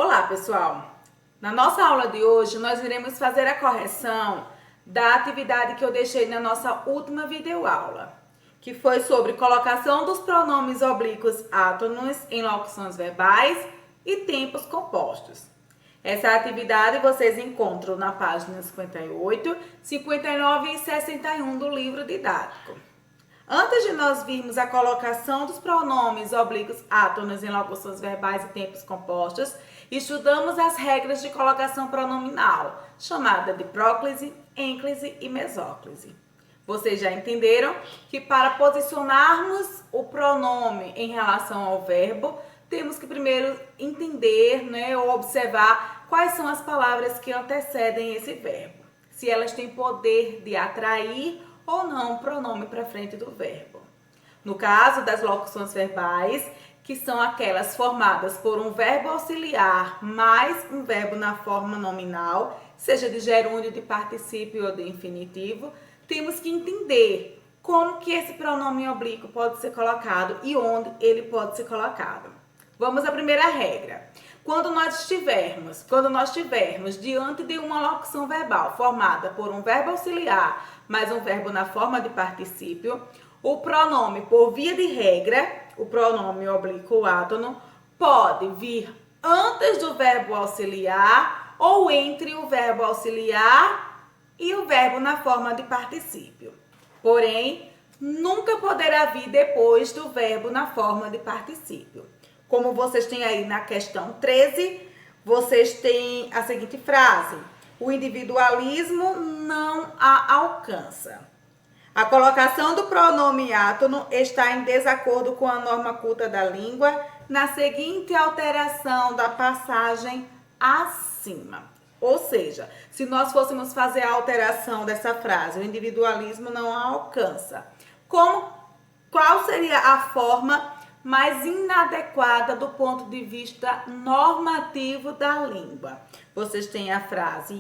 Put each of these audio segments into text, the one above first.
Olá, pessoal! Na nossa aula de hoje, nós iremos fazer a correção da atividade que eu deixei na nossa última videoaula, que foi sobre colocação dos pronomes oblíquos átonos em locuções verbais e tempos compostos. Essa atividade vocês encontram na página 58, 59 e 61 do livro didático. Antes de nós virmos a colocação dos pronomes oblíquos átonos em locuções verbais e tempos compostos, estudamos as regras de colocação pronominal, chamada de próclise, ênclise e mesóclise. Vocês já entenderam que para posicionarmos o pronome em relação ao verbo, temos que primeiro entender, ou observar quais são as palavras que antecedem esse verbo, se elas têm poder de atrair ou não o pronome para frente do verbo. No caso das locuções verbais, que são aquelas formadas por um verbo auxiliar mais um verbo na forma nominal, seja de gerúndio, de particípio ou de infinitivo, temos que entender como que esse pronome oblíquo pode ser colocado e onde ele pode ser colocado. Vamos à primeira regra. Quando nós estivermos diante de uma locução verbal formada por um verbo auxiliar mais um verbo na forma de particípio, o pronome, por via de regra, o pronome oblíquo átono, pode vir antes do verbo auxiliar ou entre o verbo auxiliar e o verbo na forma de particípio. Porém, nunca poderá vir depois do verbo na forma de particípio. Como vocês têm aí na questão 13, vocês têm a seguinte frase: o individualismo não a alcança. A colocação do pronome átono está em desacordo com a norma culta da língua na seguinte alteração da passagem acima. Ou seja, se nós fôssemos fazer a alteração dessa frase, o individualismo não a alcança, qual seria a forma mais inadequada do ponto de vista normativo da língua? Vocês têm a frase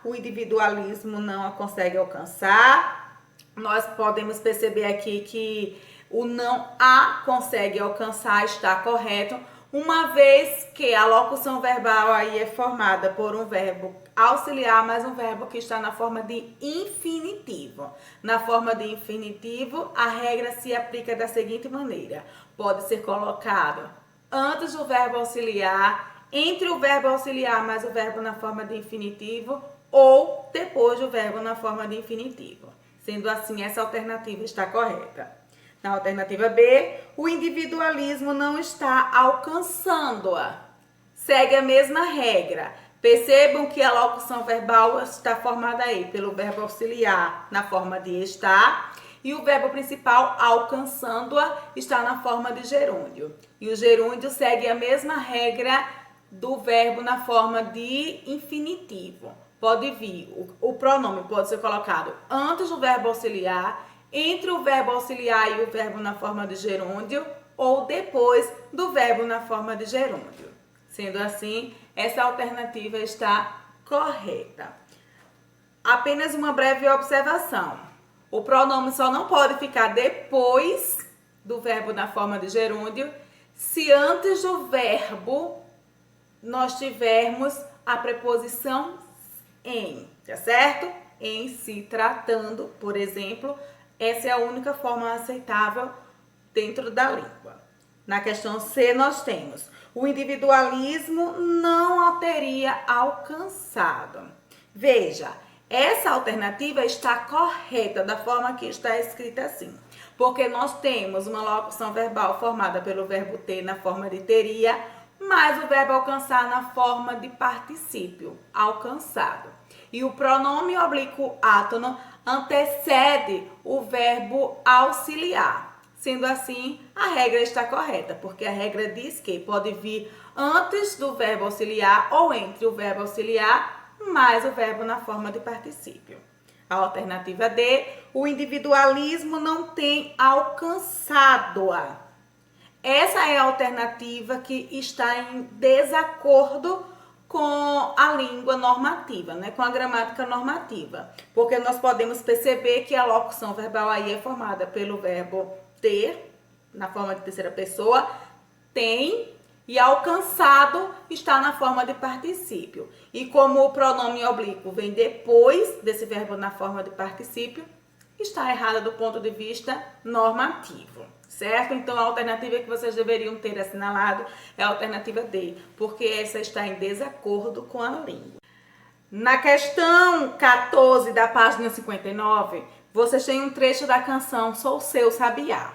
o individualismo não a consegue alcançar. Nós podemos perceber aqui que o não a consegue alcançar está correto, uma vez que a locução verbal aí é formada por um verbo auxiliar mais um verbo que está na forma de infinitivo. Na forma de infinitivo, a regra se aplica da seguinte maneira: pode ser colocado antes do verbo auxiliar, entre o verbo auxiliar mais o verbo na forma de infinitivo ou depois do verbo na forma de infinitivo. Sendo assim, essa alternativa está correta. Na alternativa B, o individualismo não está alcançando-a. Segue a mesma regra. Percebam que a locução verbal está formada aí pelo verbo auxiliar na forma de estar e o verbo principal alcançando-a está na forma de gerúndio. E o gerúndio segue a mesma regra do verbo na forma de infinitivo. Pode vir, o pronome pode ser colocado antes do verbo auxiliar, entre o verbo auxiliar e o verbo na forma de gerúndio ou depois do verbo na forma de gerúndio. Sendo assim, essa alternativa está correta. Apenas uma breve observação. O pronome só não pode ficar depois do verbo na forma de gerúndio se antes do verbo nós tivermos a preposição em, tá certo? Em se tratando, por exemplo, essa é a única forma aceitável dentro da língua. Na questão C, nós temos: o individualismo não a teria alcançado. Veja, essa alternativa está correta da forma que está escrita assim, porque nós temos uma locução verbal formada pelo verbo ter na forma de teria, mais o verbo alcançar na forma de particípio, alcançado. E o pronome oblíquo átono antecede o verbo auxiliar. Sendo assim, a regra está correta, porque a regra diz que pode vir antes do verbo auxiliar ou entre o verbo auxiliar mais o verbo na forma de particípio. A alternativa D, o individualismo não tem alcançado-a. Essa é a alternativa que está em desacordo com a língua normativa, com a gramática normativa. Porque nós podemos perceber que a locução verbal aí é formada pelo verbo ter, na forma de terceira pessoa, tem E alcançado está na forma de particípio. E como o pronome oblíquo vem depois desse verbo na forma de particípio, está errada do ponto de vista normativo, certo? Então, a alternativa que vocês deveriam ter assinalado é a alternativa D, porque essa está em desacordo com a língua. Na questão 14 da página 59, vocês têm um trecho da canção Sou Seu Sabiá,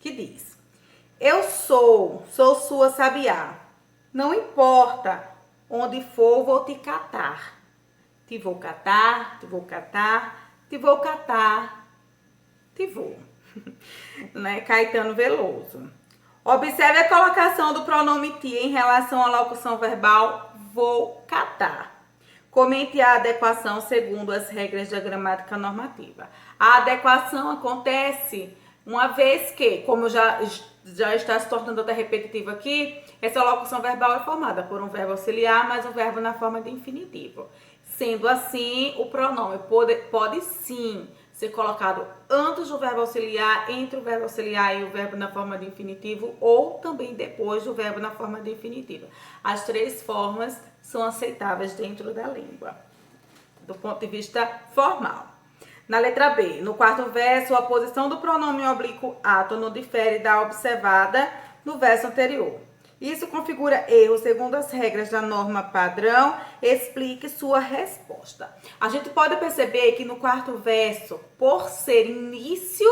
que diz: eu sou sua sabiá, não importa onde for, vou te catar. Te vou catar, te vou catar, te vou catar, te vou. Né? Caetano Veloso. Observe a colocação do pronome ti em relação à locução verbal vou catar. Comente a adequação segundo as regras da gramática normativa. A adequação acontece uma vez que, como já está se tornando até repetitivo aqui, essa locução verbal é formada por um verbo auxiliar mais um verbo na forma de infinitivo. Sendo assim, o pronome pode sim ser colocado antes do verbo auxiliar, entre o verbo auxiliar e o verbo na forma de infinitivo, ou também depois do verbo na forma de infinitivo. As três formas são aceitáveis dentro da língua, do ponto de vista formal. Na letra B, no quarto verso, a posição do pronome oblíquo átono difere da observada no verso anterior. Isso configura erro segundo as regras da norma padrão. Explique sua resposta. A gente pode perceber que no quarto verso, por ser início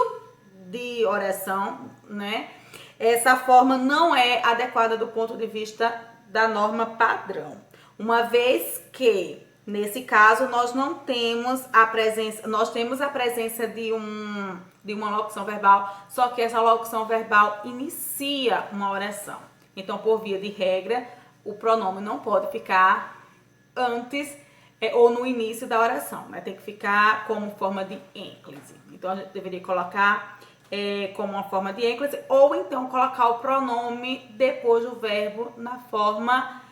de oração, né, essa forma não é adequada do ponto de vista da norma padrão. Uma vez que, nesse caso, nós não temos a presença, nós temos a presença de uma locução verbal, só que essa locução verbal inicia uma oração. Então, por via de regra, o pronome não pode ficar antes ou no início da oração, né? Tem que ficar como forma de ênclise. Então, a gente deveria colocar como uma forma de ênclise, ou então colocar o pronome depois do verbo na forma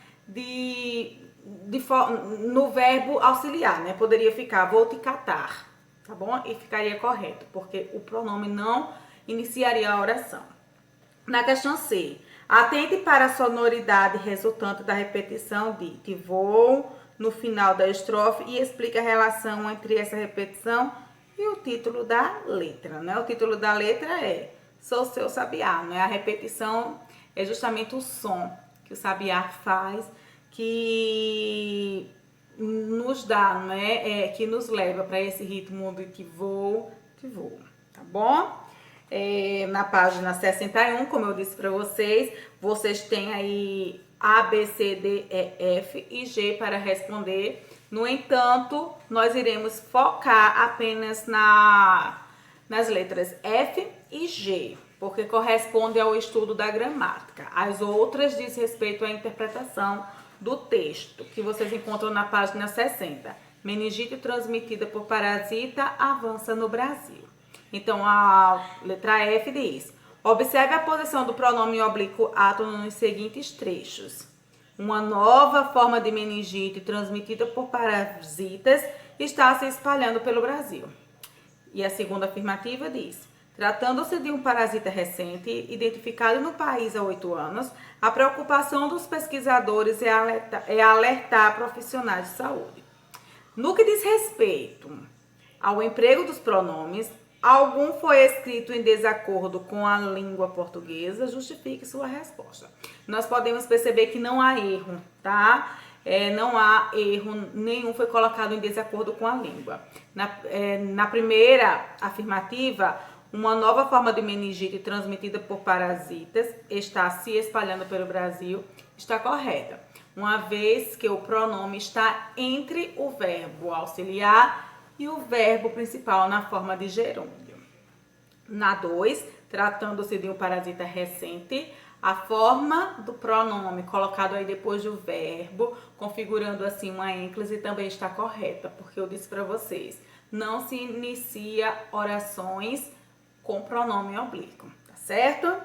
no verbo auxiliar, né? Poderia ficar vou te catar, tá bom? E ficaria correto, porque o pronome não iniciaria a oração. Na questão C, atente para a sonoridade resultante da repetição de te vou no final da estrofe e explique a relação entre essa repetição e o título da letra, né? O título da letra é Sou Seu Sabiá, né? A repetição é justamente o som que o sabiá faz, que nos dá, né? Que nos leva para esse ritmo de te vou, tá bom? Na página 61, como eu disse para vocês, vocês têm aí A, B, C, D, E, F e G para responder. No entanto, nós iremos focar apenas nas letras F e G, porque corresponde ao estudo da gramática. As outras diz respeito à interpretação do texto, que vocês encontram na página 60. Meningite transmitida por parasita avança no Brasil. Então, a letra F diz: observe a posição do pronome oblíquo átono nos seguintes trechos. Uma nova forma de meningite transmitida por parasitas está se espalhando pelo Brasil. E a segunda afirmativa diz: tratando-se de um parasita recente, identificado no país há 8 anos, a preocupação dos pesquisadores é alertar profissionais de saúde. No que diz respeito ao emprego dos pronomes, algum foi escrito em desacordo com a língua portuguesa, justifique sua resposta. Nós podemos perceber que não há erro, tá? Não há erro nenhum, foi colocado em desacordo com a língua. Na primeira afirmativa, uma nova forma de meningite transmitida por parasitas está se espalhando pelo Brasil, está correta, uma vez que o pronome está entre o verbo auxiliar e o verbo principal na forma de gerúndio. Na 2, tratando-se de um parasita recente, a forma do pronome colocado aí depois do verbo, configurando assim uma ênclise, também está correta, porque eu disse para vocês, não se inicia orações com pronome oblíquo, tá certo?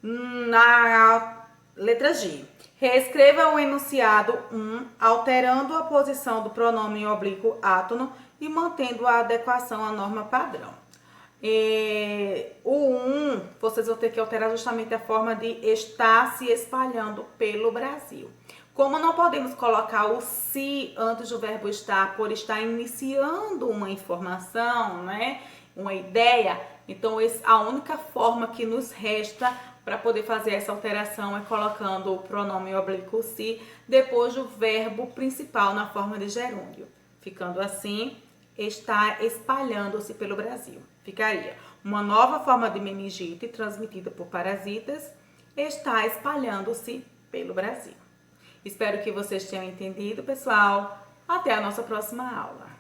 Na letra G, reescreva o enunciado 1, alterando a posição do pronome oblíquo átono e mantendo a adequação à norma padrão. O vocês vão ter que alterar justamente a forma de estar se espalhando pelo Brasil. Como não podemos colocar o se antes do verbo estar, por estar iniciando uma informação, né? Uma ideia, então a única forma que nos resta para poder fazer essa alteração é colocando o pronome oblíquo se depois do verbo principal na forma de gerúndio. Ficando assim, está espalhando-se pelo Brasil. Ficaria: uma nova forma de meningite transmitida por parasitas está espalhando-se pelo Brasil. Espero que vocês tenham entendido, pessoal. Até a nossa próxima aula.